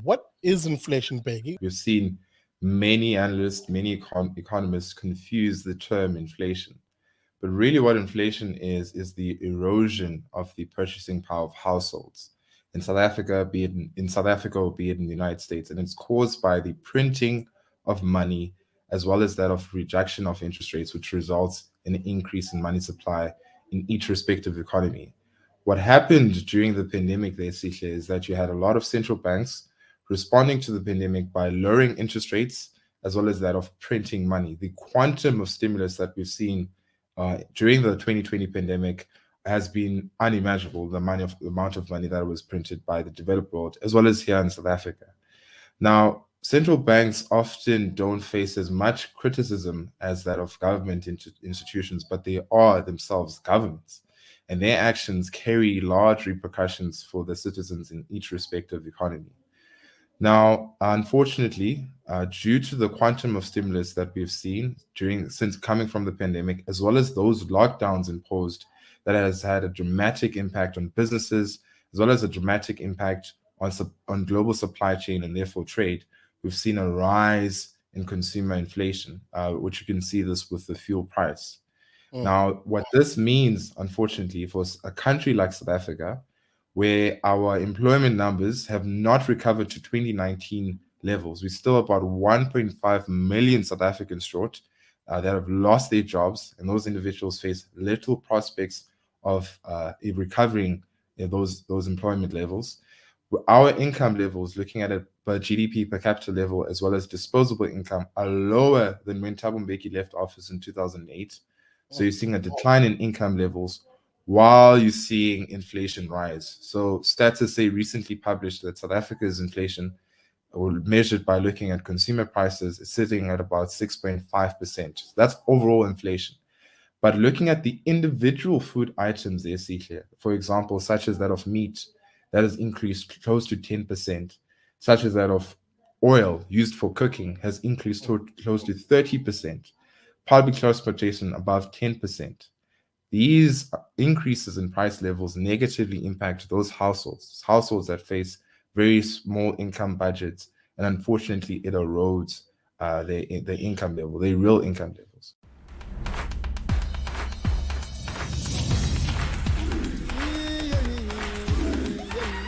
What is inflation, Peggy? We've seen many analysts, many economists confuse the term inflation. But really, what inflation is the erosion of the purchasing power of households in South Africa, be it in South Africa or be it in the United States, and it's caused by the printing of money as well as that of reduction of interest rates, which results in an increase in money supply in each respective economy. What happened during the pandemic, basically, is that you had a lot of central banks responding to the pandemic by lowering interest rates as well as that of printing money. The quantum of stimulus that we've seen during the 2020 pandemic has been unimaginable. The amount of money that was printed by the developed world, as well as here in South Africa. Now, central banks often don't face as much criticism as that of government institutions, but they are themselves governments, and their actions carry large repercussions for the citizens in each respective economy. Now, unfortunately, due to the quantum of stimulus that we've seen since coming from the pandemic, as well as those lockdowns imposed, that has had a dramatic impact on businesses, as well as a dramatic impact on global supply chain and therefore trade. We've seen a rise in consumer inflation, which you can see this with the fuel price. Mm. Now, what this means, unfortunately, for a country like South Africa, where our employment numbers have not recovered to 2019 levels. We're still about 1.5 million South Africans short that have lost their jobs, and those individuals face little prospects of recovering those employment levels. Our income levels, looking at it per GDP per capita level, as well as disposable income, are lower than when Thabo Mbeki left office in 2008. So you're seeing a decline in income levels while you're seeing inflation rise. So Stats SA recently published that South Africa's inflation, measured by looking at consumer prices, is sitting at about 6.5%. That's overall inflation. But looking at the individual food items there, see here, for example, such as that of meat, that has increased close to 10%, such as that of oil used for cooking has increased close to 30%, public transportation above 10%. These increases in price levels negatively impact those households that face very small income budgets, and unfortunately, it erodes their income level, their real income levels.